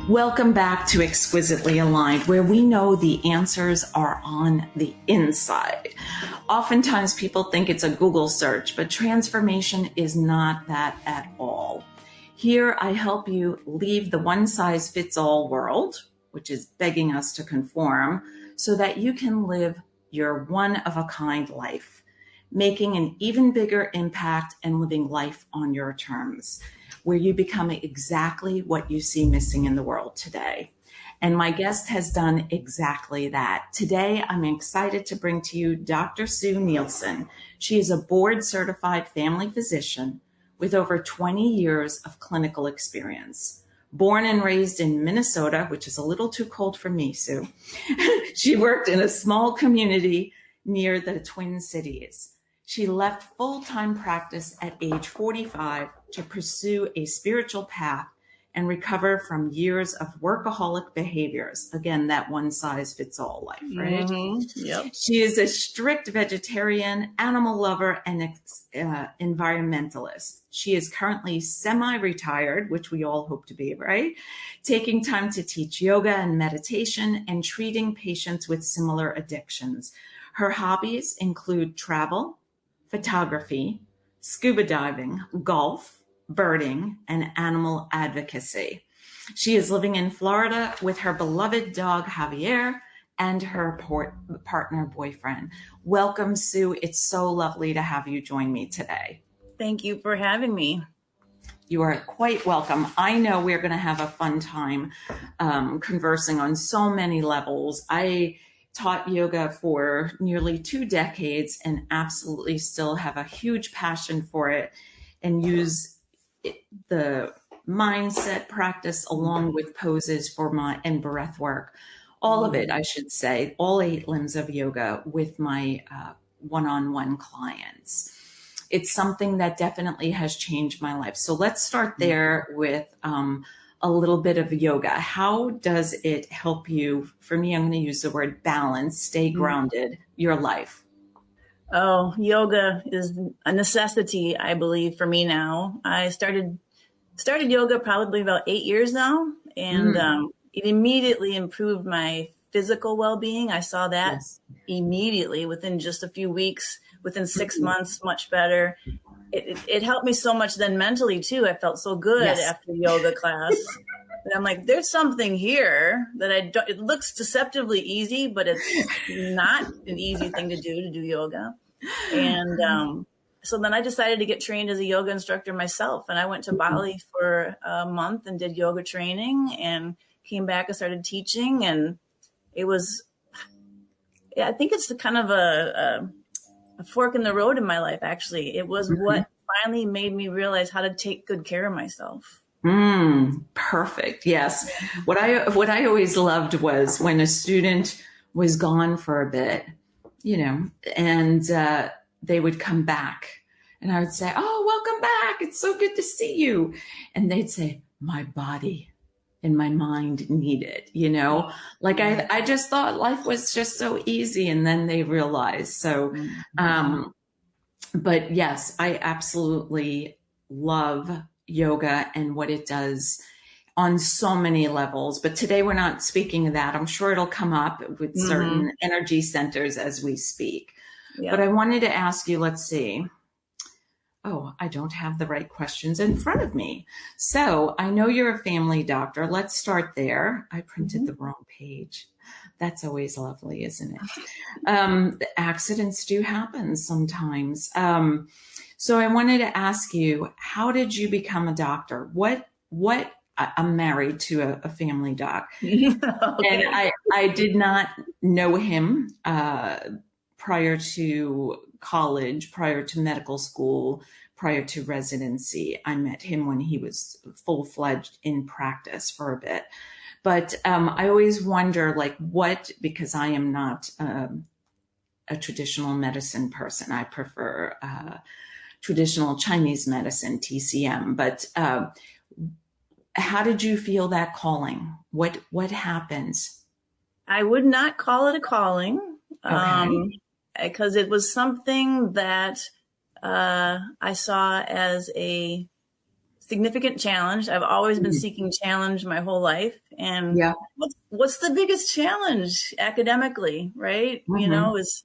Welcome back to Exquisitely Aligned, where we know the answers are on the inside. Oftentimes people think it's a Google search, but transformation is not that at all. Here I help you leave the one-size-fits-all world, which is begging us to conform, so that you can live your one-of-a-kind life, making an even bigger impact and living life on your terms, where you become exactly what you see missing in the world today. And my guest has done exactly that. Today, I'm excited to bring to you Dr. Sue Nielsen. She is a board-certified family physician with over 20 years of clinical experience. Born and raised in Minnesota, which is a little too cold for me, Sue. She worked in a small community near the Twin Cities. She left full-time practice at age 45 to pursue a spiritual path and recover from years of workaholic behaviors. Again, that one-size-fits-all life, right? Yep. She is a strict vegetarian, animal lover, and environmentalist. She is currently semi-retired, which we all hope to be, right? Taking time to teach yoga and meditation and treating patients with similar addictions. Her hobbies include travel, photography, scuba diving, golf, birding, and animal advocacy. She is living in Florida with her beloved dog, Javier, and her partner boyfriend. Welcome, Sue. It's so lovely to have you join me today. Thank you for having me. You are quite welcome. I know we're going to have a fun time conversing on so many levels. I taught yoga for nearly 2 decades and absolutely still have a huge passion for it and use the mindset practice along with poses and breath work. All of it, I should say, all 8 limbs of yoga with my one-on-one clients. It's something that definitely has changed my life. So let's start there with a little bit of yoga. How does it help you? For me, I'm going to use the word balance, stay grounded, your life. Oh, yoga is a necessity, I believe, for me now. I started yoga probably about 8 years now, and it immediately improved my physical well-being. I saw that immediately within just a few weeks, within 6 months, much better. It helped me so much then mentally too. I felt so good after yoga class. And I'm like, there's something here that it looks deceptively easy, but it's not an easy thing to do yoga. And so then I decided to get trained as a yoga instructor myself. And I went to Bali for a month and did yoga training and came back and started teaching. And it was, I think it's the kind of a fork in the road in my life, actually. It was what finally made me realize how to take good care of myself. Perfect. Yes. What I always loved was when a student was gone for a bit, and they would come back and I would say, "Oh, welcome back. It's so good to see you." And they'd say, "My body and my mind need it," like I just thought life was just so easy. And then they realized. So, but yes, I absolutely love yoga and what it does on so many levels. But today we're not speaking of that. I'm sure it'll come up with certain energy centers as we speak. Yeah. But I wanted to ask you, let's see. Oh, I don't have the right questions in front of me. So I know you're a family doctor. Let's start there. I printed the wrong page. That's always lovely, isn't it? Accidents do happen sometimes. So I wanted to ask you, how did you become a doctor? I'm married to a family doc. Okay. And I did not know him prior to college, prior to medical school, prior to residency. I met him when he was full-fledged in practice for a bit. But I always wonder, because I am not a traditional medicine person. I prefer traditional Chinese medicine, TCM. But how did you feel that calling? What happens? I would not call it a calling. Okay. Because it was something that I saw as a significant challenge. I've always been seeking challenge my whole life. And Yeah. what's the biggest challenge academically, right? Mm-hmm. Is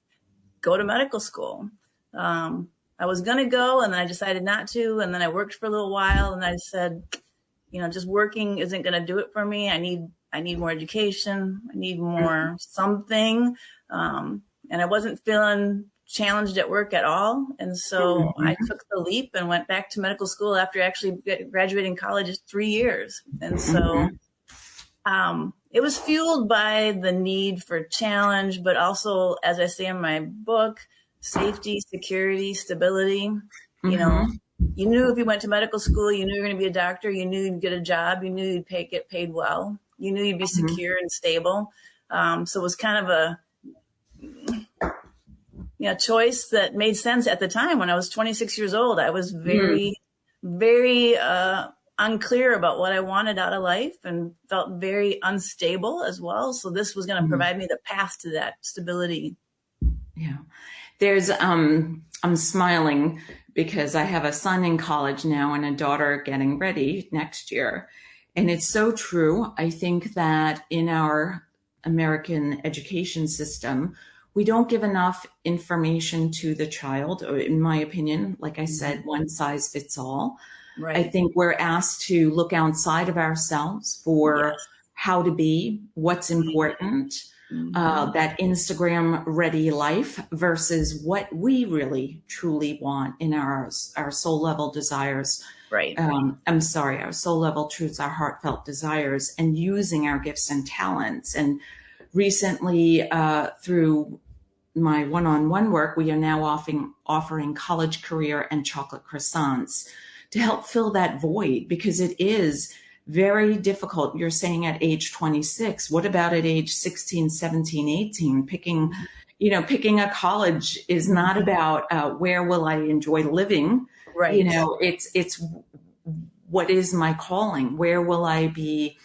go to medical school. I was going to go and then I decided not to. And then I worked for a little while and I said, just working isn't going to do it for me. I need more education. I need more something. And I wasn't feeling challenged at work at all. And so I Mm-hmm. took the leap and went back to medical school after actually graduating college 3 years. And so Mm-hmm. it was fueled by the need for challenge, but also, as I say in my book, safety, security, stability. You know, Mm-hmm. you knew if you went to medical school, you knew you were going to be a doctor, you knew you'd get a job, you knew you'd get paid well, you knew you'd be Mm-hmm. secure and stable. So it was kind of a choice that made sense at the time. When I was 26 years old, I was Mm-hmm. very, very unclear about what I wanted out of life and felt very unstable as well. So this was going to Mm-hmm. provide me the path to that stability. Yeah. I'm smiling because I have a son in college now and a daughter getting ready next year. And it's so true. I think that in our American education system, we don't give enough information to the child, or in my opinion. Like I said, one size fits all. I Right. think we're asked to look outside of ourselves for Yes. how to be, what's important, Mm-hmm. that Instagram ready life versus what we really truly want in our soul level desires. Right. I'm sorry, our soul level truths, our heartfelt desires, and using our gifts and talents. And recently, through my one-on-one work, we are now offering college career and chocolate croissants to help fill that void, because it is very difficult. You're saying at age 26, what about at age 16, 17, 18? Picking a college is not about where will I enjoy living. Right. It's what is my calling? Where will I be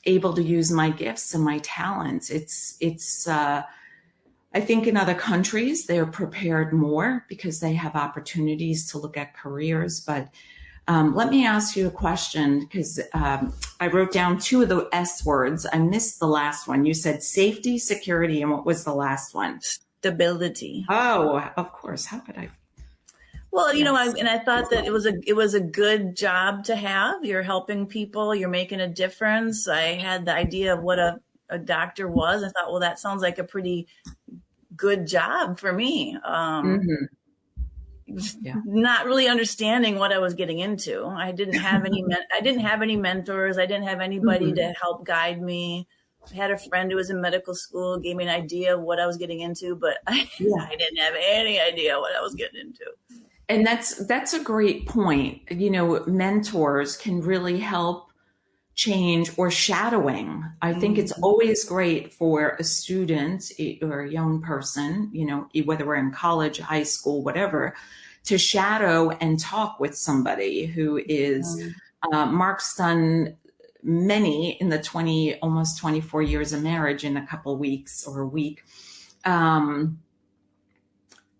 able to use my gifts and my talents? It's I think in other countries, they're prepared more because they have opportunities to look at careers. But let me ask you a question, because I wrote down two of the S words. I missed the last one. You said safety, security, and what was the last one? Stability. Oh, of course. How could I? Well, Yes. I thought that it was a good job to have. You're helping people. You're making a difference. I had the idea of what a doctor was. I thought, well, that sounds like a pretty good job for me. Mm-hmm. Yeah. Not really understanding what I was getting into. I didn't have any mentors. I didn't have anybody Mm-hmm. to help guide me. I had a friend who was in medical school, gave me an idea of what I was getting into, but Yeah. I didn't have any idea what I was getting into. And that's a great point. Mentors can really help change, or shadowing. I think it's Mm-hmm. always great for a student or a young person, whether we're in college, high school, whatever, to shadow and talk with somebody who is, Mark's done many in the almost 24 years of marriage in a couple weeks or a week. Um,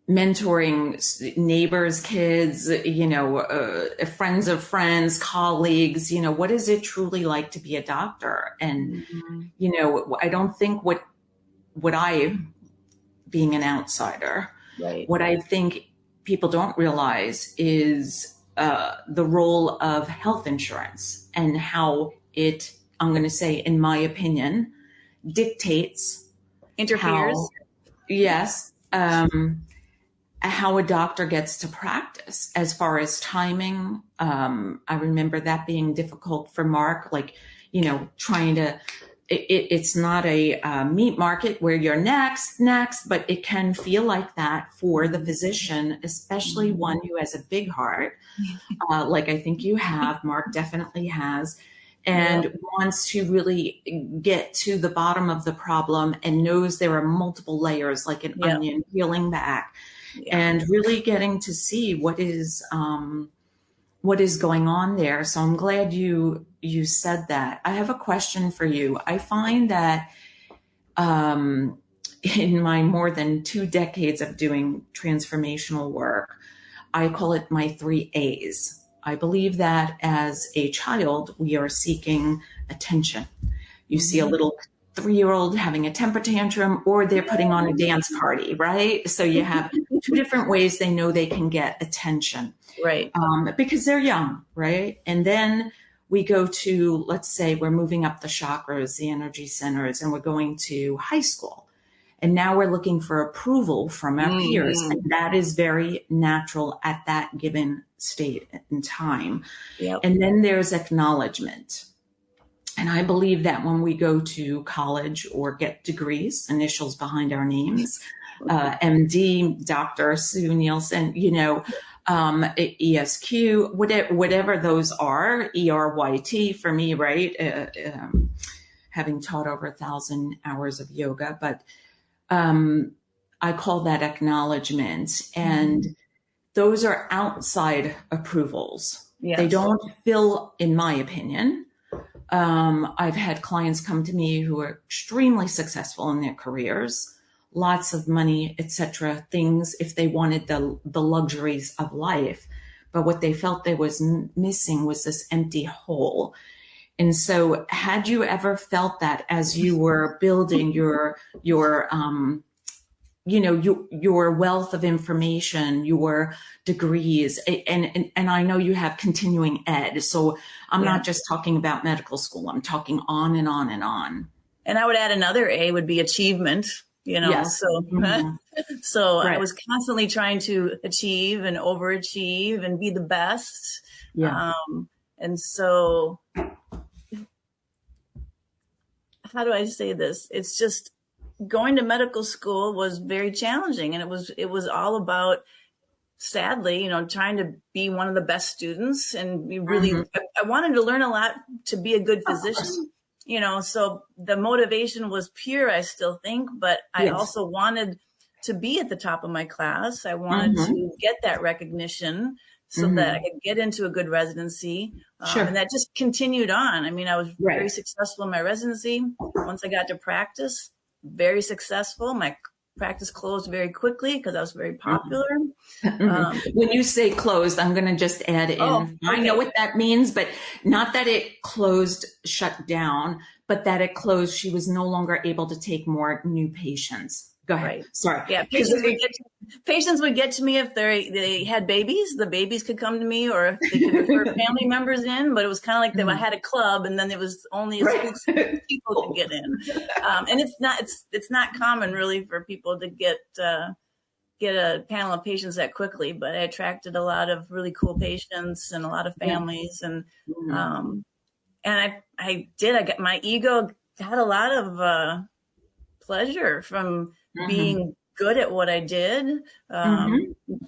Mentoring neighbors, kids, friends of friends, colleagues, what is it truly like to be a doctor? And, Mm-hmm. I don't think what I, being an outsider, Right. what I think people don't realize is the role of health insurance and how it, I'm going to say, in my opinion, dictates how, Interferes. yes, how a doctor gets to practice as far as timing. I remember that being difficult for Mark, like, trying to, it's not a meat market where you're next, but it can feel like that for the physician, especially one who has a big heart, like I think you have, Mark definitely has, Yeah. and wants to really get to the bottom of the problem and knows there are multiple layers, like an Yeah. onion peeling back, Yeah. and really getting to see what is going on there. So I'm glad you said that. I have a question for you. I find that um, in my more than 2 decades of doing transformational work, I call it my 3 A's. I believe that as a child, we are seeking attention. You see a Mm-hmm. little 3-year-old having a temper tantrum, or they're putting on a dance party, right? So you have two different ways they know they can get attention, Right. because they're young, right? And then we go to, let's say we're moving up the chakras, the energy centers, and we're going to high school. And now we're looking for approval from our peers. Mm-hmm. And that is very natural at that given state in time. Yep. And then there's acknowledgement. And I believe that when we go to college or get degrees, initials behind our names, MD, Dr. Sue Nielsen, ESQ, whatever those are, ERYT for me, right? Having taught over 1,000 hours of yoga, but I call that acknowledgement. And those are outside approvals. Yes. They don't fill, in my opinion. I've had clients come to me who are extremely successful in their careers, lots of money, etc. Things if they wanted the luxuries of life, but what they felt they was missing was this empty hole. And so, had you ever felt that as you were building your your wealth of information, your degrees, and I know you have continuing ed. So I'm not just talking about medical school. I'm talking on and on and on. And I would add another A would be achievement, Yes. so, so Right. I was constantly trying to achieve and overachieve and be the best. Yeah. And so, how do I say this? It's just going to medical school was very challenging, and it was all about, sadly, trying to be one of the best students and be really, I wanted to learn a lot to be a good physician, so the motivation was pure, I still think, but I also wanted to be at the top of my class. I wanted to get that recognition so that I could get into a good residency. Sure. And that just continued on. I mean, I was very successful in my residency. Once I got to practice, very successful. My practice closed very quickly because I was very popular. When you say closed, I'm going to just add in, I know what that means, but not that it closed, shut down, but that it closed. She was no longer able to take more new patients. Go ahead. Right. Sorry. Yeah, patients would get to me if they had babies. The babies could come to me, or if they could refer family members in. But it was kind of like they had a club, and then it was only a few people could get in. And it's not common really for people to get a panel of patients that quickly. But I attracted a lot of really cool patients and a lot of families, and I got my ego got a lot of pleasure from being good at what I did,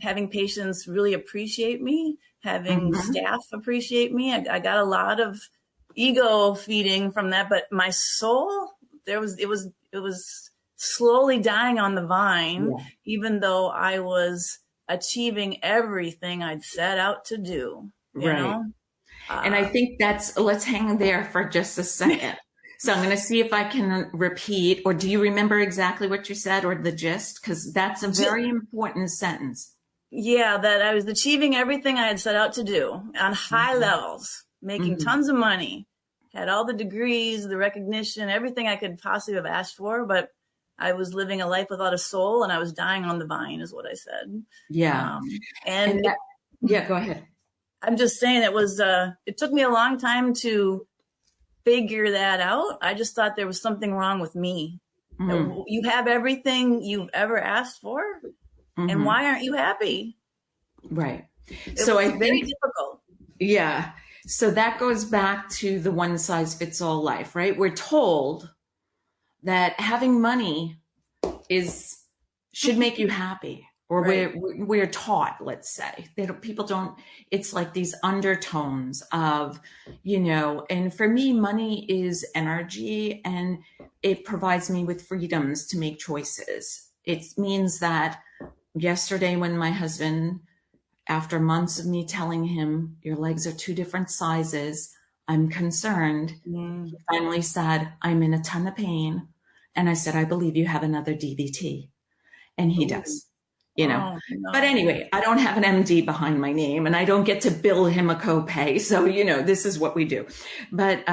having patients really appreciate me, having staff appreciate me. I got a lot of ego feeding from that, but my soul, it was slowly dying on the vine, even though I was achieving everything I'd set out to do. You know? And I think let's hang there for just a second. So I'm going to see if I can repeat, or do you remember exactly what you said or the gist? Because that's a very important sentence. Yeah, that I was achieving everything I had set out to do on high levels, making tons of money, had all the degrees, the recognition, everything I could possibly have asked for, but I was living a life without a soul, and I was dying on the vine, is what I said. Yeah. Go ahead. I'm just saying it took me a long time to figure that out. I just thought there was something wrong with me. You have everything you've ever asked for, and why aren't you happy? Right. So I think very difficult. Yeah. So that goes back to the one size fits all life, right? We're told that having money should make you happy. Or we're taught, let's say, that people don't, it's like these undertones of, and for me, money is energy, and it provides me with freedoms to make choices. It means that yesterday when my husband, after months of me telling him, your legs are 2 different sizes, I'm concerned, he finally said, I'm in a ton of pain. And I said, I believe you have another DVT. And he does. you know. Oh, But no. anyway, I don't have an MD behind my name and I don't get to bill him a copay. So, this is what we do. But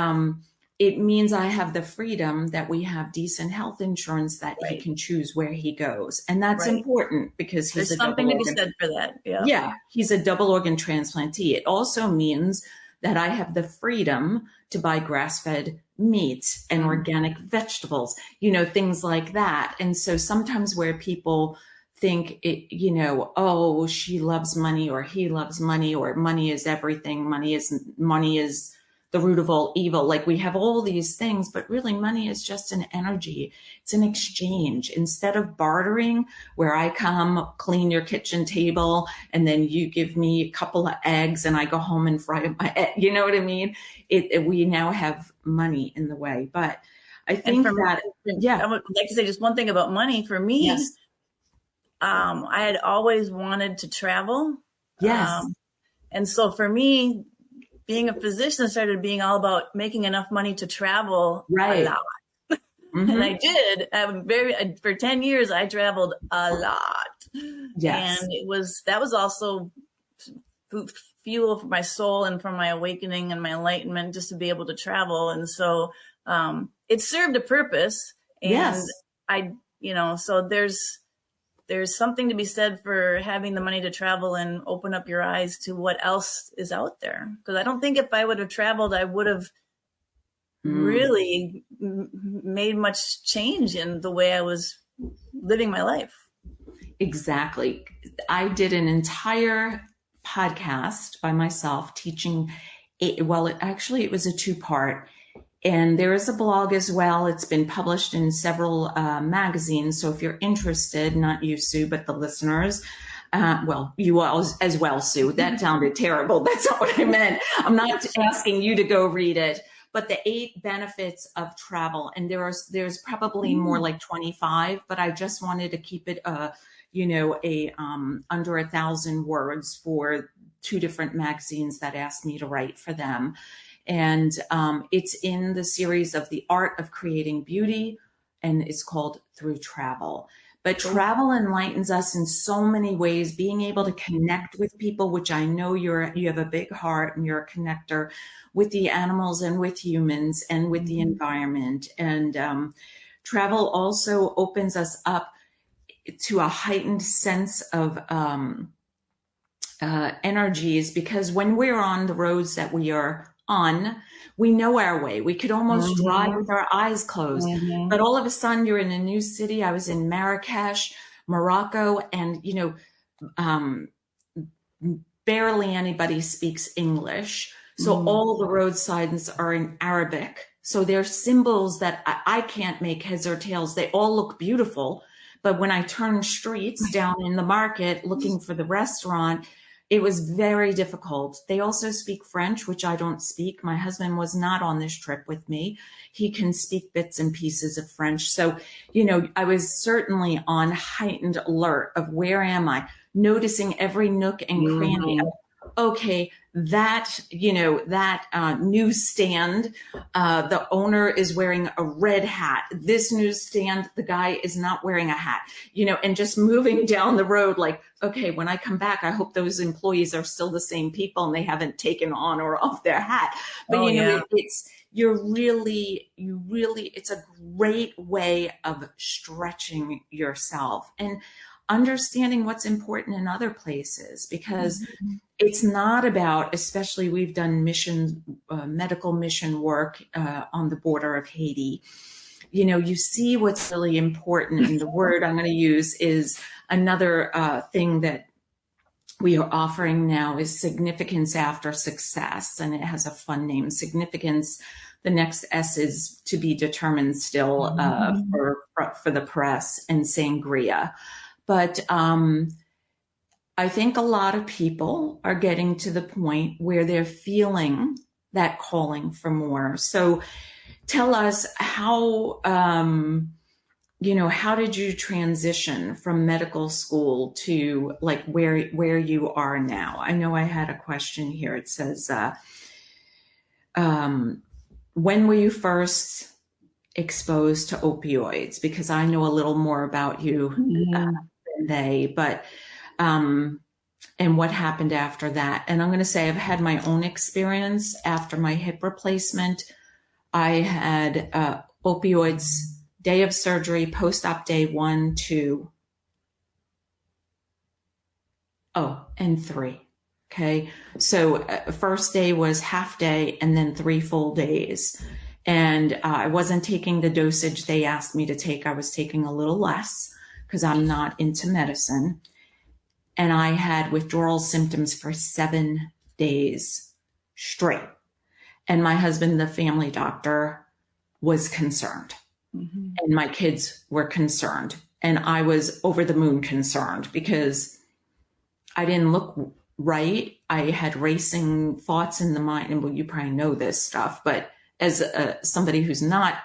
it means I have the freedom that we have decent health insurance that he Right. can choose where he goes. And that's Right. important because he's There's a double something to be organ. said for that. Yeah. Yeah, he's a double organ transplantee. It also means that I have the freedom to buy grass-fed meats and Mm. organic vegetables, things like that. And so sometimes where people think oh, she loves money or he loves money or money is everything, money is the root of all evil. Like we have all these things, but really money is just an energy. It's an exchange. Instead of bartering, where I come clean your kitchen table and then you give me a couple of eggs and I go home and fry my egg. You know what I mean? We now have money in the way, but I And think for me, that, I yeah, would like to say just one thing about money. For me, yes, I had always wanted to travel. yes, And so for me, being a physician started being all about making enough money to travel a right. lot. And I Mm-hmm. did. For 10 years, I traveled a lot. And Yes, that was also fuel for my soul and for my awakening and my enlightenment, just to be able to travel. And so, it served a purpose. And yes. so there's something to be said for having the money to travel and open up your eyes to what else is out there. Because I don't think if I would have traveled, I would have Mm, really made much change in the way I was living my life. exactly. I did an entire podcast by myself teaching it was a two-part. And there is a blog as well. It's been published in several magazines. So if you're interested, not you, Sue, but the listeners, well, you all as well, Sue. That sounded terrible. That's not what I meant. I'm not asking you to go read it, but the 8 benefits of travel. And there's probably more like 25, but I just wanted to keep it, under 1,000 words for 2 different magazines that asked me to write for them. And it's in the series of The Art of Creating Beauty, and it's called Through Travel. But Cool. travel enlightens us in so many ways, being able to connect with people, which I know you have a big heart and you're a connector with the animals and with humans and with the Mhm. environment. And travel also opens us up to a heightened sense of energies, because when we're on the roads that we are on, we know our way. We could almost drive Mhm. with our eyes closed. But Mhm. all of a sudden, you're in a new city. I was in Marrakesh, Morocco, and um, barely anybody speaks English. So Mhm. all the road signs are in Arabic. So they're symbols that I can't make heads or tails. They all look beautiful. But when I turn streets down in the market looking for the restaurant, it was very difficult. They also speak French, which I don't speak. My husband was not on this trip with me. He can speak bits and pieces of French. So, I was certainly on heightened alert of where am I, noticing every nook and cranny Mhm. of, okay, that newsstand, the owner is wearing a red hat. This newsstand, the guy is not wearing a hat, and just moving down the road like, okay, when I come back, I hope those employees are still the same people and they haven't taken on or off their hat. But, Oh, yeah. it's a great way of stretching yourself and understanding what's important in other places, because Mhm. it's not about, especially we've done medical mission work on the border of Haiti. You see what's really important. And the word I'm going to use is another thing that we are offering now is significance after success. And it has a fun name, significance. The next S is to be determined still Mhm. for the press, and sangria. But I think a lot of people are getting to the point where they're feeling that calling for more. So tell us how did you transition from medical school to like where you are now? I know I had a question here. It says, um, when were you first exposed to opioids? Because I know a little more about you Mhm. than they, but, and what happened after that. And I'm going to say I've had my own experience after my hip replacement. I had opioids day of surgery, post-op day 1, 2, and 3. Okay. So first day was half day and then 3 full days. And I wasn't taking the dosage they asked me to take. I was taking a little less because I'm not into medicine. And I had withdrawal symptoms for 7 days straight. And my husband, the family doctor, was concerned. Mm-hmm. And my kids were concerned. And I was over the moon concerned because I didn't look right. I had racing thoughts in the mind. And well, you probably know this stuff, but as somebody who's not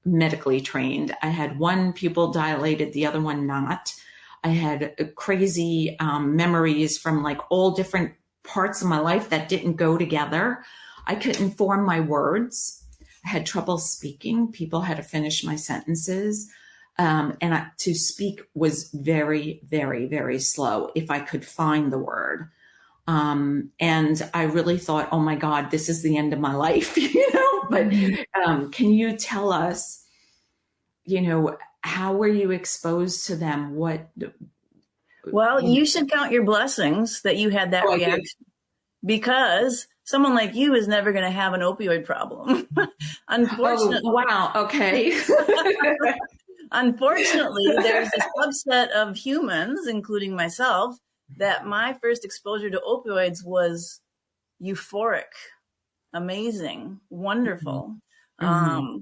medically trained, I had one pupil dilated, the other one not. I had crazy memories from like all different parts of my life that didn't go together. I couldn't form my words. I had trouble speaking. People had to finish my sentences. To speak was very, very, very slow if I could find the word. And I really thought, oh my God, this is the end of my life, but can you tell us, how were you exposed to them? Well, you should count your blessings that you had that reaction, because someone like you is never going to have an opioid problem. Unfortunately. Oh, wow. Okay. Unfortunately, there's a subset of humans, including myself, that my first exposure to opioids was euphoric, amazing, wonderful. Mm-hmm.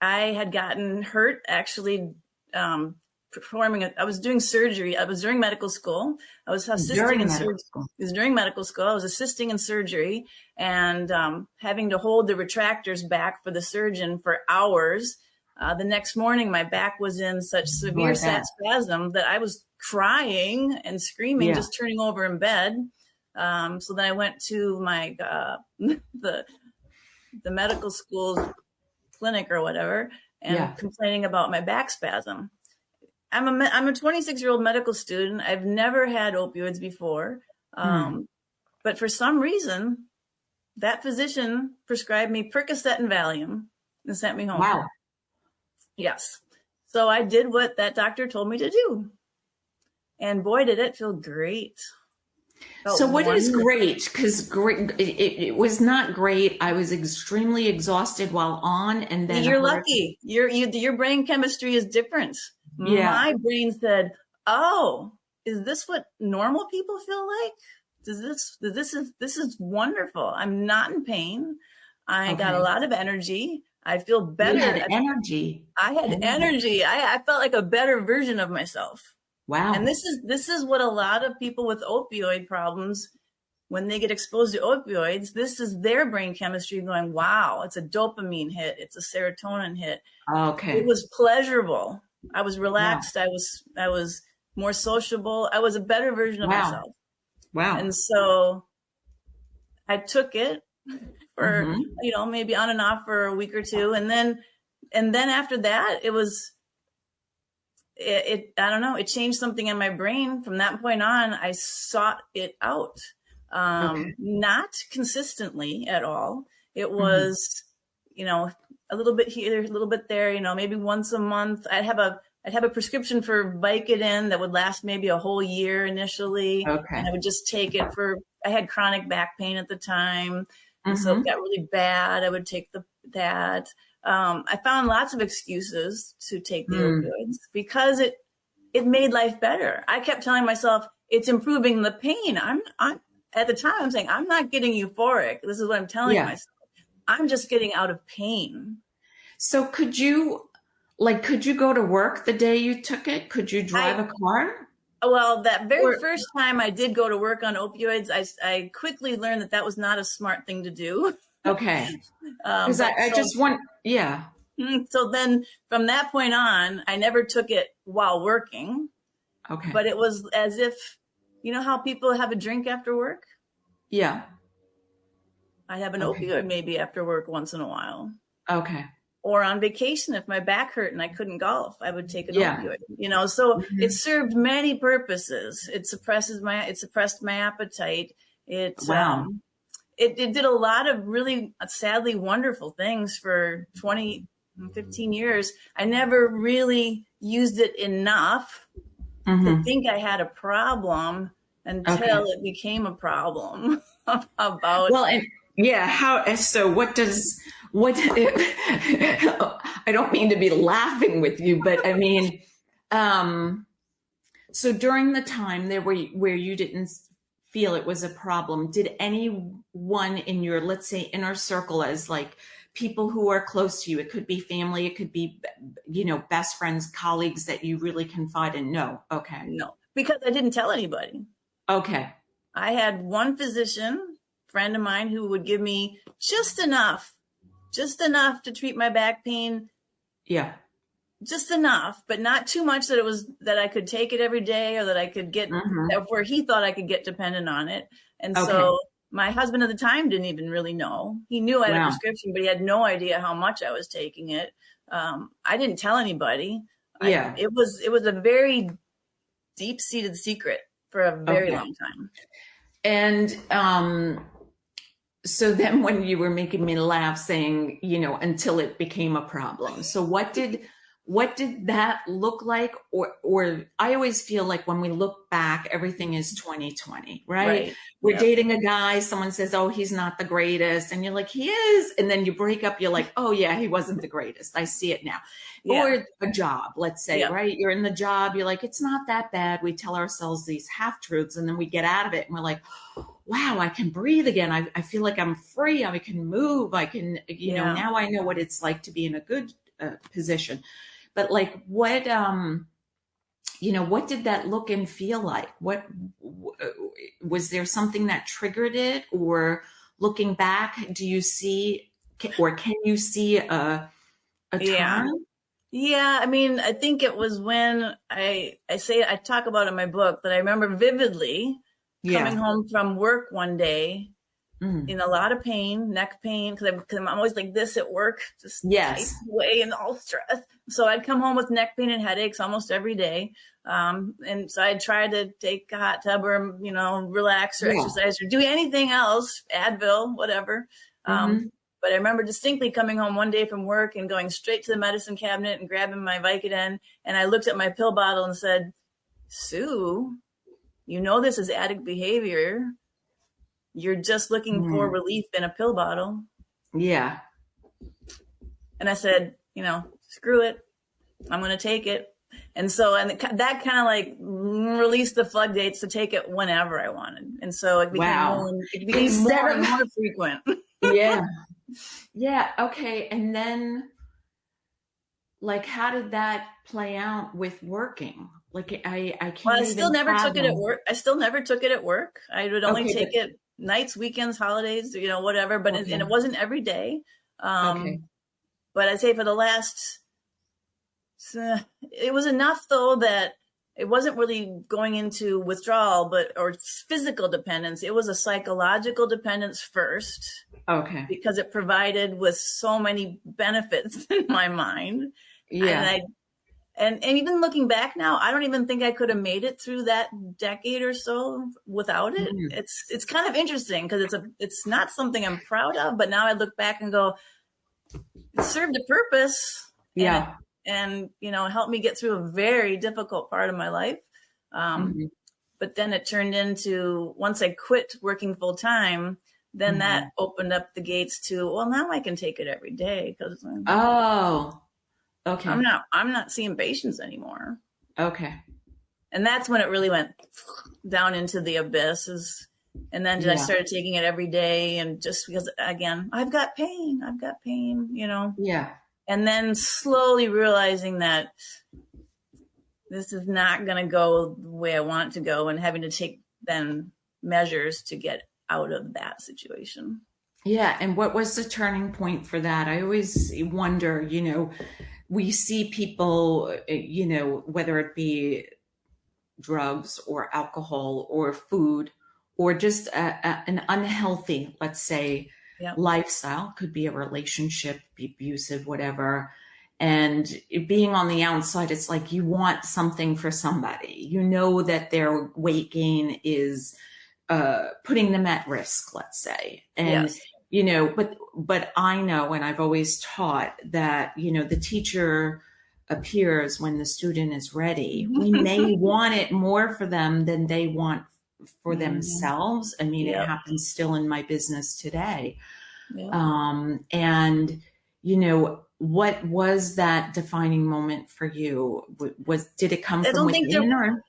I had gotten hurt actually I was doing surgery. I was during medical school. I was assisting in surgery. It was during medical school. I was assisting in surgery and having to hold the retractors back for the surgeon for hours. The next morning, my back was in such severe spasm that I was crying and screaming, just turning over in bed. So then I went to my the medical school's clinic or whatever and complaining about my back spasm. I'm a 26-year-old medical student. I've never had opioids before. But for some reason, that physician prescribed me Percocet and Valium and sent me home. Wow. Yes. So I did what that doctor told me to do. And boy, did it feel great. So what is great? Because it was not great. I was extremely exhausted while on, and then you're lucky. Your brain chemistry is different. Yeah. My brain said, "Oh, is this what normal people feel like? This is wonderful. I'm not in pain. I got a lot of energy. I feel better." You had energy. I had energy. I felt like a better version of myself. Wow. And this is what a lot of people with opioid problems, when they get exposed to opioids, this is their brain chemistry going, wow, it's a dopamine hit. It's a serotonin hit. Okay. It was pleasurable. I was relaxed. Yeah. I was more sociable. I was a better version of myself. Wow. And so I took it for, maybe on and off for a week or two. And then after that, it was, I don't know, it changed something in my brain. From that point on, I sought it out. Not consistently at all. It was, a little bit here, a little bit there, maybe once a month. I'd have a prescription for Vicodin that would last maybe a whole year initially. Okay. And I would just take it I had chronic back pain at the time. And so it got really bad. I would take that. I found lots of excuses to take the opioids because it made life better. I kept telling myself it's improving the pain. I'm at the time I'm saying I'm not getting euphoric. This is what I'm telling myself. I'm just getting out of pain. So could you go to work the day you took it? Could you drive a car? Well, that very first time I did go to work on opioids, I quickly learned that was not a smart thing to do. Okay. Because I just want, So then from that point on, I never took it while working. Okay. But it was as if, how people have a drink after work? Yeah. I have an opioid maybe after work once in a while. Okay. or on vacation, if my back hurt and I couldn't golf, I would take an Yeah. opioid, so it Hmm. served many purposes. It suppressed my appetite. Wow. It did a lot of really sadly wonderful things for 20, 15 years. I never really used it enough to Hmm. think I had a problem until Okay. it became a problem about, Well, and yeah, so what, I don't mean to be laughing with you, but I mean, um, so during the time there where you didn't feel it was a problem, did anyone in your, let's say, inner circle, as like people who are close to you, it could be family, it could be, best friends, colleagues that you really confide in? No. Okay. no, because I didn't tell anybody. Okay. I had one physician friend of mine who would give me just enough to treat my back pain, Yeah. just enough, but not too much that I could take it every day, or that I could get Hmm. where he thought I could get dependent on it. And Okay. so my husband at the time didn't even really know. He knew I had a Wow. prescription, but he had no idea how much I was taking it. I didn't tell anybody. Yeah. It was a very deep seated secret for a very Okay. long time. And so then when you were making me laugh saying, until it became a problem. So what did that look like? Or I always feel like when we look back, everything is 2020, right? Right. We're Yep. dating a guy, someone says, "Oh, he's not the greatest." And you're like, "He is." And then you break up, you're like, "Oh yeah, he wasn't the greatest. I see it now." Yeah. Or a job, let's say, Yep. right? You're in the job, you're like, "It's not that bad." We tell ourselves these half truths and then we get out of it and we're like, wow, I can breathe again. I feel like I'm free. I can move. I can, Yeah. now I know what it's like to be in a good position. But like, what did that look and feel like? Was there something that triggered it? Or looking back, do you see, or can you see a Yeah. turn? Yeah. I mean, I think it was when I talk about in my book that I remember vividly coming Yeah. home from work one day Mm. in a lot of pain, neck pain, because I'm always like this at work, just Yes. typing away and all stressed. So I'd come home with neck pain and headaches almost every day. And so I'd try to take a hot tub, or, relax or Yeah. exercise or do anything else, Advil, whatever. Um, Hmm. but I remember distinctly coming home one day from work and going straight to the medicine cabinet and grabbing my Vicodin. And I looked at my pill bottle and said, "Sue, this is addict behavior. You're just looking for Mm. relief in a pill bottle." Yeah. And I said, screw it. I'm going to take it. And so, and that kind of like released the floodgates to take it whenever I wanted. And so Wow. it became Instead more and of, more frequent. yeah. Yeah. Okay. And then, like, how did that play out with working? Like, I Well, I can't still even never took it at fathom. work. I still never took it at work. I would only Okay. take it nights, weekends, holidays, whatever. But and Okay. it wasn't every day. Okay. But I'd say for the last, it was enough though that it wasn't really going into withdrawal, or physical dependence. It was a psychological dependence first, Okay. because it provided with so many benefits in my mind. And Yeah. I and even looking back now, I don't even think I could have made it through that decade or so without it. Mm. It's kind of interesting because it's not something I'm proud of, but now I look back and go, it served a purpose, and Yeah. helped me get through a very difficult part of my life. Um, Hmm. but then it turned into, once I quit working full time, then that Hmm. opened up the gates to, well, now I can take it every day because Oh, okay. I'm not seeing patients anymore. Okay. And that's when it really went down into the abysses. And then I Yeah. started taking it every day, and just because, again, I've got pain. Yeah. And then slowly realizing that this is not going to go the way I want it to go, and having to take then measures to get out of that situation. Yeah. And what was the turning point for that? I always wonder, we see people, whether it be drugs or alcohol or food or just an unhealthy, let's say, Yep. lifestyle, could be a relationship, be abusive, whatever. And being on the outside, it's like you want something for somebody. You know that their weight gain is putting them at risk, let's say. And, Yes. but I know, and I've always taught that, the teacher appears when the student is ready. We may want it more for them than they want for Mhm. themselves. I mean, it Yep. happens still in my business today. Yep. And, what was that defining moment for you? Did it come I from don't think there within or?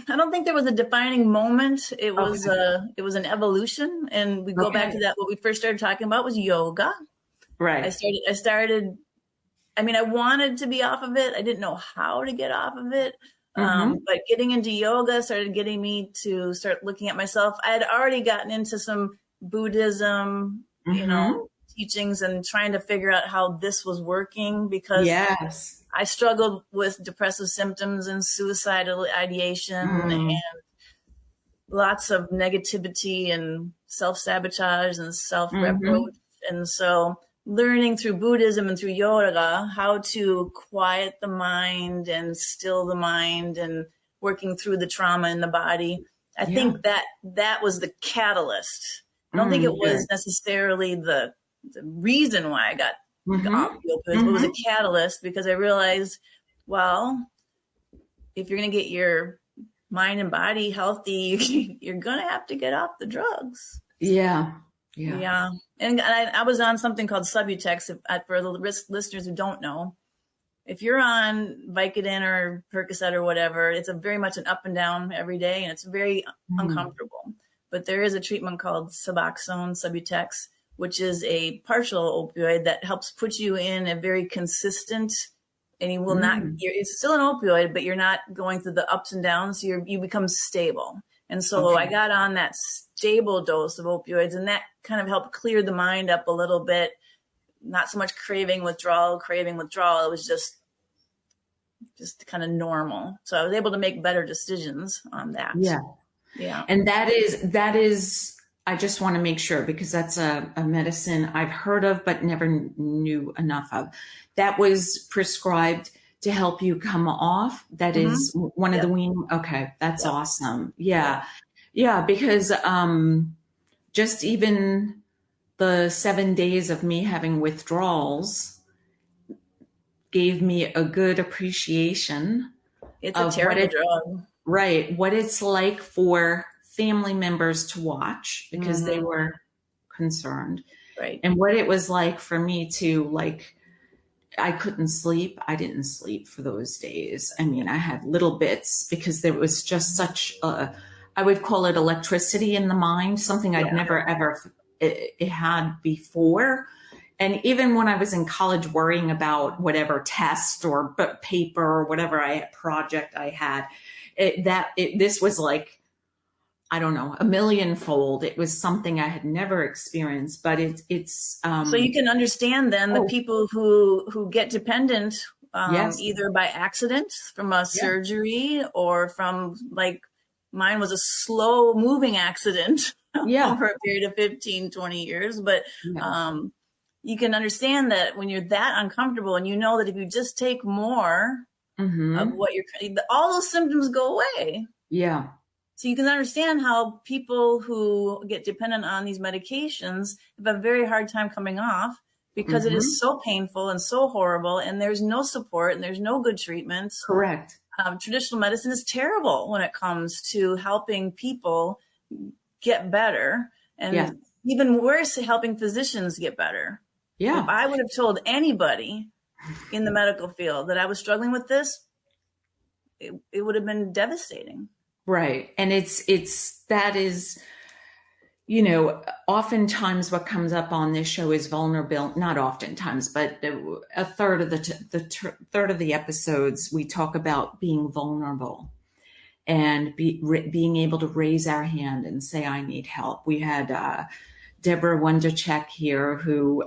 I don't think there was a defining moment. Okay. It was an evolution, and we go back Okay. to that. What we first started talking about was yoga. Right. I started. I mean, I wanted to be off of it. I didn't know how to get off of it. Mm-hmm. But getting into yoga started getting me to start looking at myself. I had already gotten into some Buddhism, Mm-hmm. teachings and trying to figure out how this was working because Yes. I struggled with depressive symptoms and suicidal ideation and Mm. lots of negativity and self-sabotage and self-reproach. Mm-hmm. And so learning through Buddhism and through yoga how to quiet the mind and still the mind and working through the trauma in the body. I Yeah. think that was the catalyst. I don't think it Mm, was good. necessarily the reason why I got off Mm-hmm. the opioids, but it was a Mm-hmm. catalyst because I realized, well, if you're going to get your mind and body healthy, you're going to have to get off the drugs. Yeah. Yeah. Yeah. And I was on something called Subutex. For the listeners who don't know, if you're on Vicodin or Percocet or whatever, it's a very much an up and down every day, and it's very Mm. uncomfortable. But there is a treatment called Suboxone, Subutex, which is a partial opioid that helps put you in a very consistent, and you will not, Mm. it's still an opioid, but you're not going through the ups and downs. So you become stable. And so I Okay. got on that stable dose of opioids, and that kind of helped clear the mind up a little bit. Not so much craving withdrawal. It was just kind of normal. So I was able to make better decisions on that. Yeah. Yeah. And that is, I just want to make sure because that's a medicine I've heard of but never knew enough of. That was prescribed to help you come off. That Mm-hmm. is one of the Yep. wean. Okay, that's Yep. awesome. Yep. Yeah. Yeah, because just even the 7 days of me having withdrawals gave me a good appreciation It's a of what terrible it drug. right, what it's like for family members to watch because they Mm-hmm. were concerned, Right. and what it was like for me to like I couldn't sleep. I didn't sleep for those days. I mean, I had little bits because there was just such a, I would call it electricity in the mind, something I'd Yeah. never ever had before. And even when I was in college worrying about whatever test or paper or whatever project I had, this was like, I don't know, a millionfold. It was something I had never experienced, but it's So you can understand then the oh, people who get dependent, yes. either by accident from a Yeah. surgery or from like mine was a slow moving accident Yeah. over a period of 15, 20 years. But Yeah. you can understand that when you're that uncomfortable and you know that if you just take more of Mm-hmm. what all those symptoms go away. Yeah. So you can understand how people who get dependent on these medications have a very hard time coming off because it Mm-hmm. is so painful and so horrible, and there's no support and there's no good treatments. Correct. Traditional medicine is terrible when it comes to helping people get better, Yes. and even worse, helping physicians get better. If Yeah. I would have told anybody in the medical field that I was struggling with this, it would have been devastating. Right. And that is, oftentimes what comes up on this show is vulnerable, not oftentimes, but a third of third of the episodes, we talk about being vulnerable and being able to raise our hand and say, I need help. We had Deborah Wondercheck here who,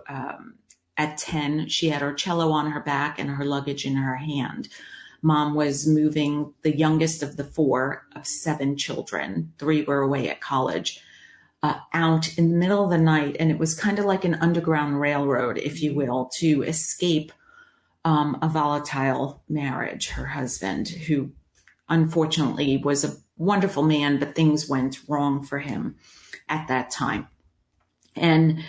at 10, she had her cello on her back and her luggage in her hand. Mom was moving the youngest of the four of seven children. Three were away at college. out in the middle of the night, and it was kind of like an underground railroad, if you will, to escape a volatile marriage. Her husband, who unfortunately was a wonderful man, but things went wrong for him at that time. And,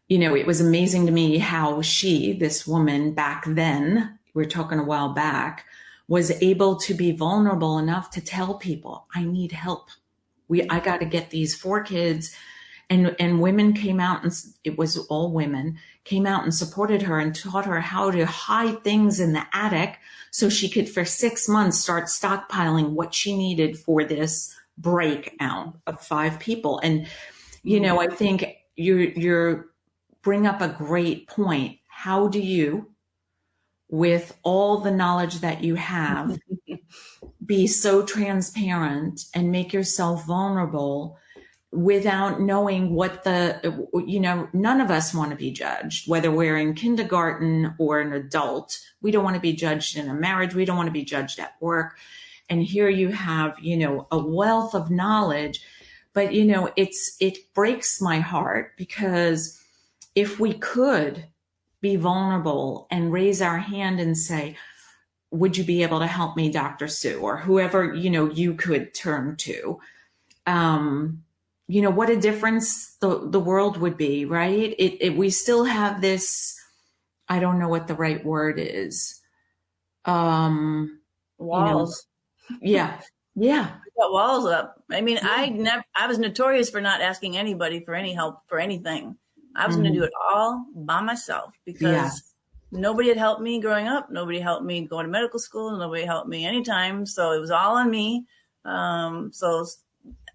it was amazing to me how this woman back then, we're talking a while back, was able to be vulnerable enough to tell people, I need help. I got to get these 4 kids. And women came out, and it was all women, came out and supported her and taught her how to hide things in the attic so she could, for 6 months, start stockpiling what she needed for this breakout of 5 people. And, I think you're bring up a great point. How do you, with all the knowledge that you have, be so transparent and make yourself vulnerable without knowing what none of us want to be judged, whether we're in kindergarten or an adult. We don't want to be judged in a marriage. We don't want to be judged at work. And here you have, a wealth of knowledge, but, it breaks my heart, because if we could be vulnerable and raise our hand and say, would you be able to help me, Dr. Sue, or whoever, you could turn to, what a difference the world would be, right? We still have this, I don't know what the right word is. Walls. Yeah. Yeah. Got walls up. I mean, I was notorious for not asking anybody for any help for anything. I was going to do it all by myself, because nobody had helped me growing up. Nobody helped me going to medical school. Nobody helped me anytime. So it was all on me. So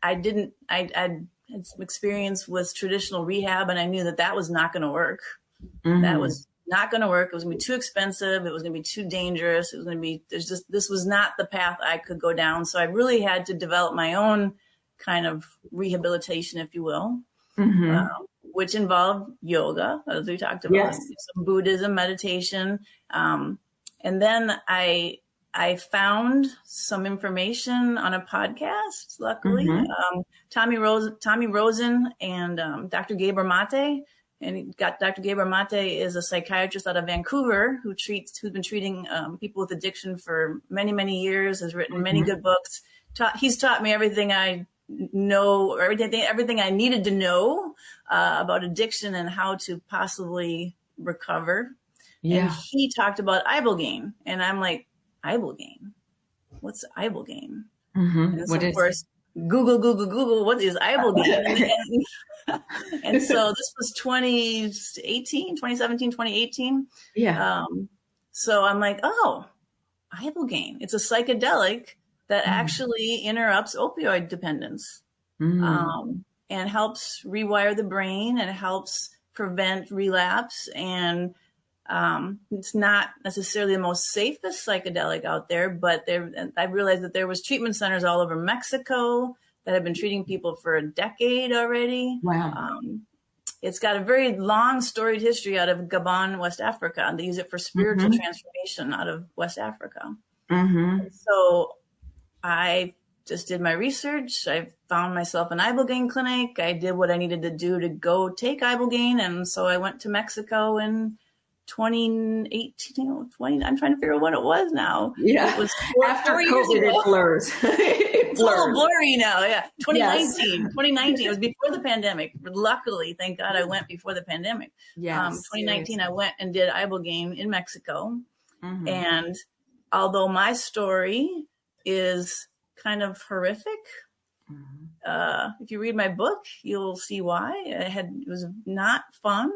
I had some experience with traditional rehab, and I knew that was not going to work. Mm-hmm. That was not going to work. It was going to be too expensive. It was going to be too dangerous. It was going to be, this was not the path I could go down. So I really had to develop my own kind of rehabilitation, if you will, mm-hmm. Which involved yoga, as we talked about, some Buddhism, meditation. And then I found some information on a podcast, luckily. Mm-hmm. Tommy Rosen and Dr. Gabor Mate. And Dr. Gabor Mate is a psychiatrist out of Vancouver who's been treating people with addiction for many, many years, has written many good books. He's taught me everything I know, or everything I needed to know about addiction and how to possibly recover. Yeah. And he talked about ibogaine, and I'm like, ibogaine? What's ibogaine? Mm-hmm. And so, of course, Google, what is ibogaine? And so this was 2017, 2018. Yeah. So I'm like, oh, ibogaine. It's a psychedelic that actually interrupts opioid dependence, and helps rewire the brain and helps prevent relapse. And it's not necessarily the most safest psychedelic out there, but I realized that there was treatment centers all over Mexico that have been treating people for a decade already. Wow. It's got a very long storied history out of Gabon, West Africa, and they use it for spiritual transformation out of West Africa. Mm-hmm. So I just did my research. I found myself an ibogaine clinic. I did what I needed to do to go take ibogaine. And so I went to Mexico in 2018, 20, I'm trying to figure out what it was now. Yeah. It was after COVID, it blurs. It's a little blurry now. Yeah. 2019. It was before the pandemic. Luckily, thank God I went before the pandemic. Yes. 2019, I went and did ibogaine in Mexico. Mm-hmm. And although my story is kind of horrific, if you read my book, you'll see why. It was not fun.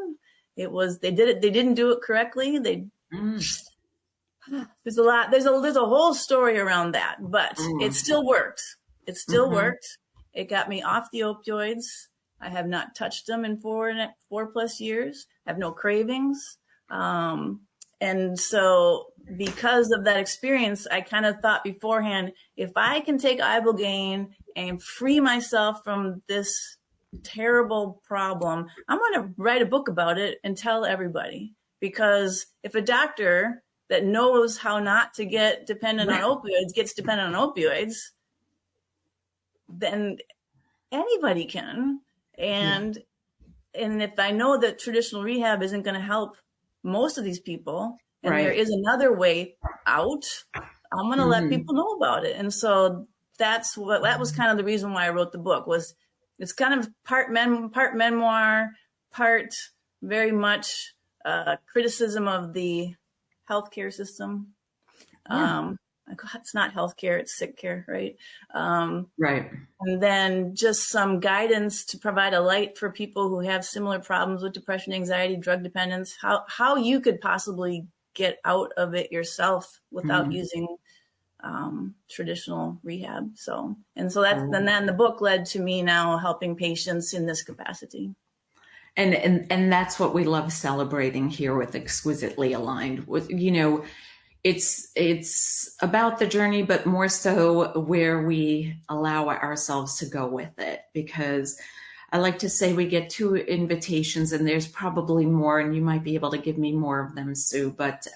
They didn't do it correctly. There's a whole story around that, but it still worked. It still worked. It got me off the opioids. I have not touched them in 4+ years. I have no cravings. And so because of that experience, I kind of thought beforehand, if I can take ibogaine and free myself from this terrible problem, I'm going to write a book about it and tell everybody. Because if a doctor that knows how not to get dependent on opioids gets dependent on opioids, then anybody can. Yeah. And if I know that traditional rehab isn't going to help most of these people, and there Right. is another way out, I'm going to let Hmm. people know about it. And so that was kind of the reason why I wrote the book. Was it's kind of part memoir, part very much criticism of the healthcare system. Yeah. It's not healthcare, it's sick care, right? Um, Right. and then just some guidance to provide a light for people who have similar problems with depression, anxiety, drug dependence, how you could possibly get out of it yourself without Hmm. using traditional rehab. I And love then the book led to me now helping patients in this capacity. and that's what we love celebrating here with Exquisitely Aligned. With, it's about the journey, but more so where we allow ourselves to go with it. Because I like to say we get two invitations, and there's probably more, and you might be able to give me more of them, Sue. But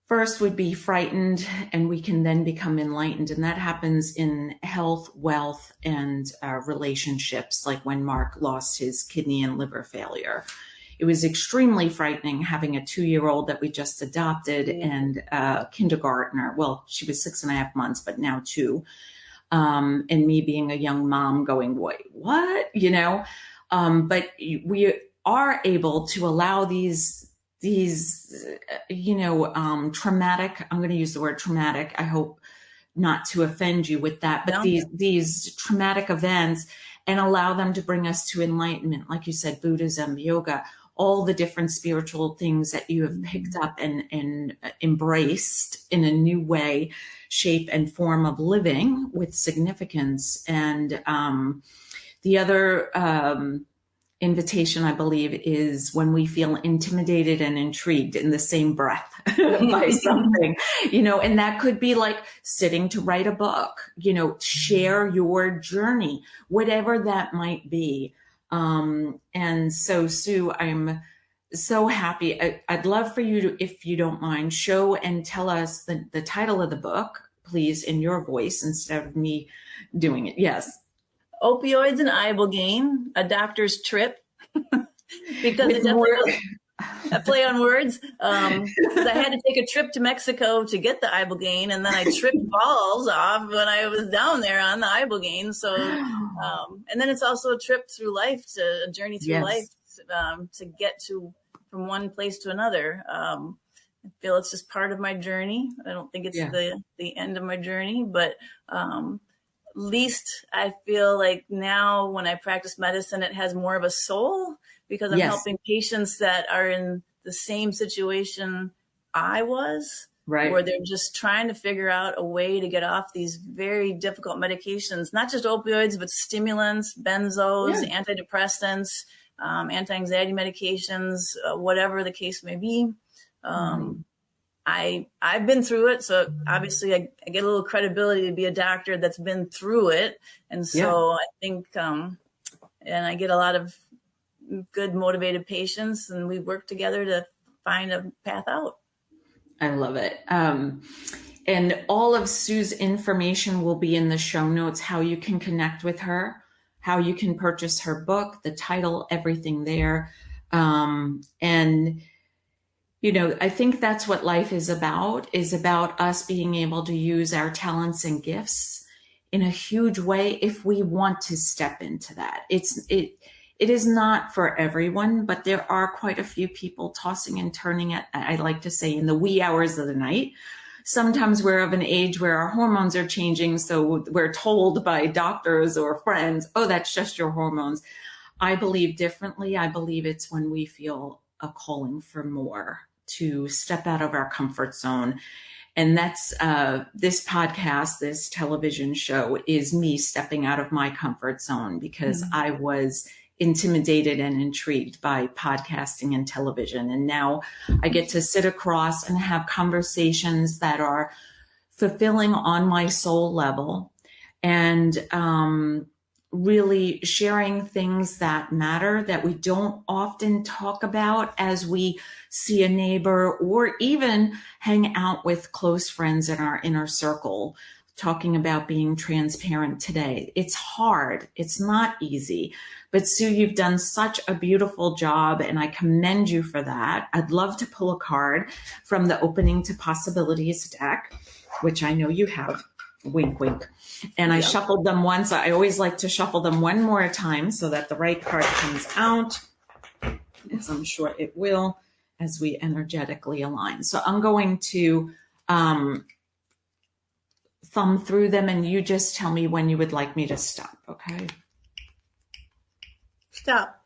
first would be frightened, and we can then become enlightened. And that happens in health, wealth, and relationships, like when Mark lost his kidney and liver failure. It was extremely frightening having a 2-year old that we just adopted and a kindergartner. Well, she was 6.5 months, but now 2. And me being a young mom going, wait, what? But we are able to allow these traumatic, I'm going to use the word traumatic. I hope not to offend you with that, but No? these traumatic events, and allow them to bring us to enlightenment. Like you said, Buddhism, yoga, all the different spiritual things that you have picked up and embraced in a new way, shape, and form of living with significance. And the other invitation, I believe, is when we feel intimidated and intrigued in the same breath by something, and that could be like sitting to write a book, share your journey, whatever that might be. And so, Sue, I'm so happy. I'd love for you to, if you don't mind, show and tell us the title of the book, please, in your voice instead of me doing it. Yes. Opioids and ibogaine, a doctor's trip, because With it definitely more. goes a play on words. Because I had to take a trip to Mexico to get the ibogaine, and then I tripped balls off when I was down there on the ibogaine. And then it's also a trip through life, a journey through life, Yes. to get to from one place to another. I feel it's just part of my journey. I don't think it's Yeah. the end of my journey, but least I feel like now when I practice medicine, it has more of a soul because I'm Yes. helping patients that are in the same situation I was, where Right. they're just trying to figure out a way to get off these very difficult medications, not just opioids, but stimulants, benzos, Yeah. antidepressants, anti-anxiety medications, whatever the case may be. Mhm. I've been through it, so obviously I get a little credibility to be a doctor that's been through it, and Yeah. so I think, and I get a lot of good motivated patients, and we work together to find a path out. I love it. And all of Sue's information will be in the show notes, how you can connect with her, how you can purchase her book, the title, everything there. And I think that's what life is about us being able to use our talents and gifts in a huge way if we want to step into that. It is not for everyone, but there are quite a few people tossing and turning at, I like to say, in the wee hours of the night. Sometimes we're of an age where our hormones are changing, so we're told by doctors or friends, oh, that's just your hormones. I believe differently. I believe it's when we feel a calling for more, to step out of our comfort zone. And that's this podcast, this television show is me stepping out of my comfort zone because I was intimidated and intrigued by podcasting and television. And now I get to sit across and have conversations that are fulfilling on my soul level, and really sharing things that matter that we don't often talk about as we see a neighbor or even hang out with close friends in our inner circle, talking about being transparent today. It's hard. It's not easy, But Sue, you've done such a beautiful job, and I commend you for that. I'd love to pull a card from the Opening to Possibilities deck, which I know you have. Wink, wink. And I shuffled them once. I always like to shuffle them one more time so that the right card comes out, as I'm sure it will, as we energetically align. So I'm going to thumb through them, and you just tell me when you would like me to stop, okay? Stop.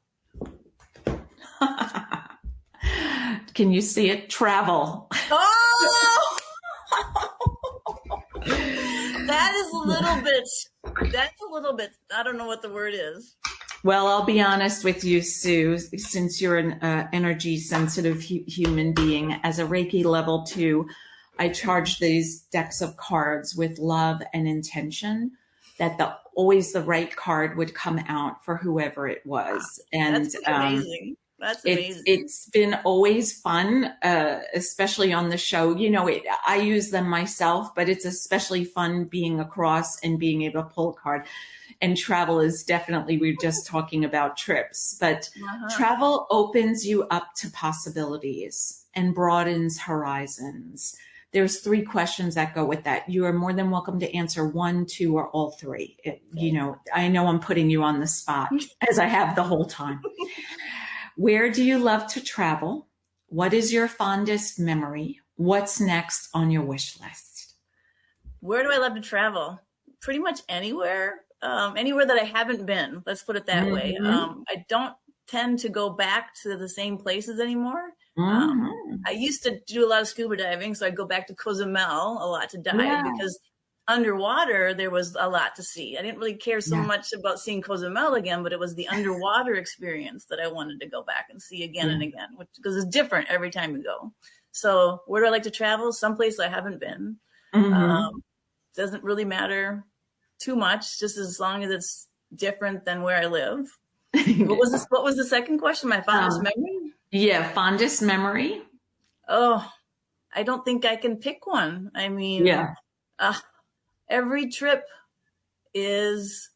Can you see it? Travel. Oh! That's a little bit, I don't know what the word is. Well, I'll be honest with you, Sue, since you're an energy sensitive human being, as a Reiki level 2, I charge these decks of cards with love and intention that always the right card would come out for whoever it was. And that's amazing. That's amazing. It's been always fun, especially on the show. You know, I use them myself, but it's especially fun being across and being able to pull a card. And travel is definitely, we're just talking about trips, but travel opens you up to possibilities and broadens horizons. There's 3 questions that go with that. You are more than welcome to answer 1, 2, or all 3. You know, I know I'm putting you on the spot, as I have the whole time. Where do you love to travel? What is your fondest memory? What's next on your wish list? Where do I love to travel? Pretty much anywhere. Anywhere that I haven't been. Let's put it that way. I don't tend to go back to the same places anymore. I used to do a lot of scuba diving, so I'd go back to Cozumel a lot to dive because underwater there was a lot to see. I didn't really care so much about seeing Cozumel again, but it was the underwater experience that I wanted to go back and see again and again, because it's different every time you go. So where do I like to travel? Someplace I haven't been. Doesn't really matter too much, just as long as it's different than where I live. What was the second question? My fondest memory? Yeah, fondest memory. Oh, I don't think I can pick one. I mean, every trip is,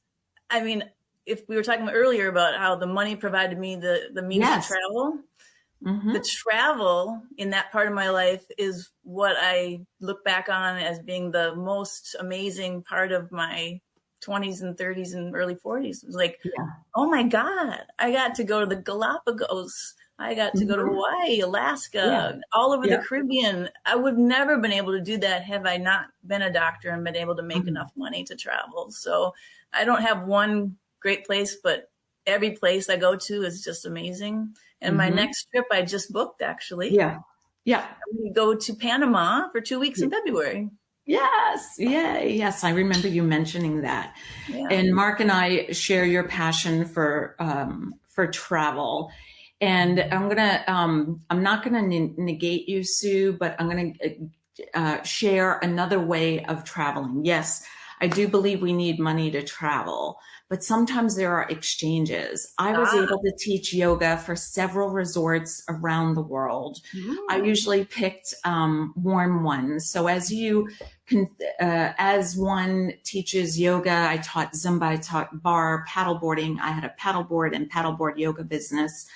I mean, if we were talking earlier about how the money provided me the means to travel, the travel in that part of my life is what I look back on as being the most amazing part of my 20s and 30s and early 40s. It was like, oh my God, I got to go to the Galapagos. I got to go to Hawaii, Alaska, all over the Caribbean. I would never have been able to do that had I not been a doctor and been able to make enough money to travel. So I don't have one great place, but every place I go to is just amazing. And my next trip I just booked, actually. I'm going to go to Panama for 2 weeks in February. Yes. Yes. I remember you mentioning that. And Mark and I share your passion for travel. And I'm not gonna negate you, Sue, but I'm gonna share another way of traveling. Yes, I do believe we need money to travel, but sometimes there are exchanges. I was able to teach yoga for several resorts around the world. I usually picked warm ones. So as one teaches yoga, I taught Zumba, I taught bar, paddleboarding. I had a paddleboard and paddleboard yoga business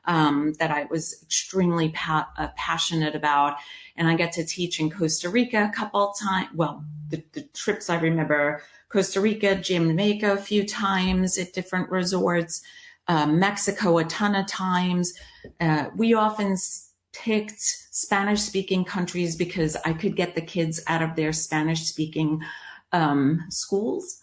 that I was extremely passionate about. And I got to teach in Costa Rica a couple of times. Well, the trips I remember, Costa Rica, Jamaica a few times at different resorts, Mexico a ton of times. We often picked Spanish-speaking countries because I could get the kids out of their Spanish-speaking schools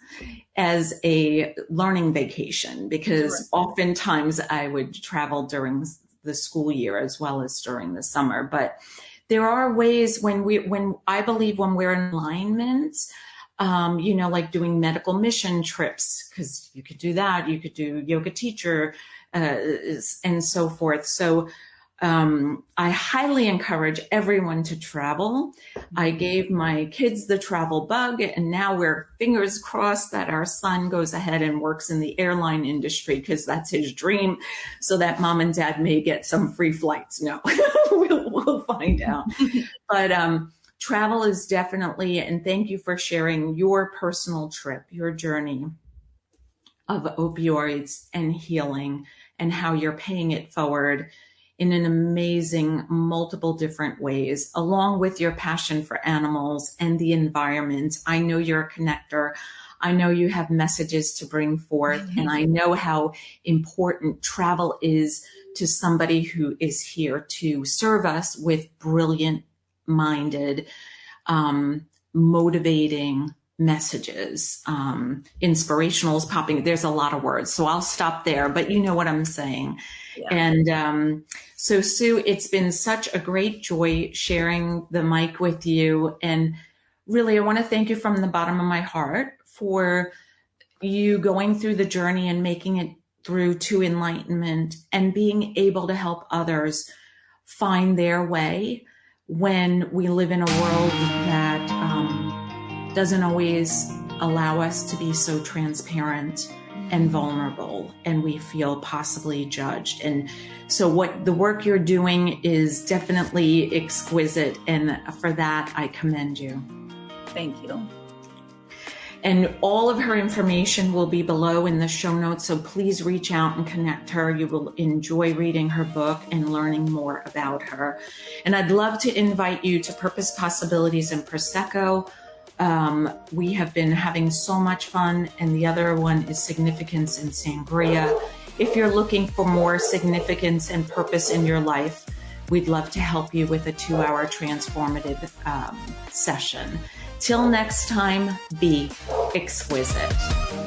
as a learning vacation, because oftentimes I would travel during the school year as well as during the summer. But there are ways when I believe when we're in alignment, like doing medical mission trips, because you could do that. You could do yoga teacher and so forth. So I highly encourage everyone to travel. I gave my kids the travel bug, and now we're fingers crossed that our son goes ahead and works in the airline industry, because that's his dream, so that mom and dad may get some free flights. No, we'll find out. But travel is definitely, and thank you for sharing your personal trip, your journey. of opioids and healing, and how you're paying it forward in an amazing multiple different ways, along with your passion for animals and the environment. I know you're a connector. I know you have messages to bring forth, and I know how important travel is to somebody who is here to serve us with brilliant minded, motivating messages. Inspirational is popping. There's a lot of words, so I'll stop there, but you know what I'm saying. Yeah. And so, Sue, it's been such a great joy sharing the mic with you. And really, I want to thank you from the bottom of my heart for you going through the journey and making it through to enlightenment and being able to help others find their way when we live in a world that doesn't always allow us to be so transparent and vulnerable, and we feel possibly judged. And so what the work you're doing is definitely exquisite, and for that I commend you. Thank you. And all of her information will be below in the show notes, so please reach out and connect her. You will enjoy reading her book and learning more about her. And I'd love to invite you to Purpose, Possibilities, and Prosecco. We have been having so much fun, and the other one is Significance and Sangria. If you're looking for more significance and purpose in your life, we'd love to help you with a 2-hour transformative session. Till next time, be exquisite.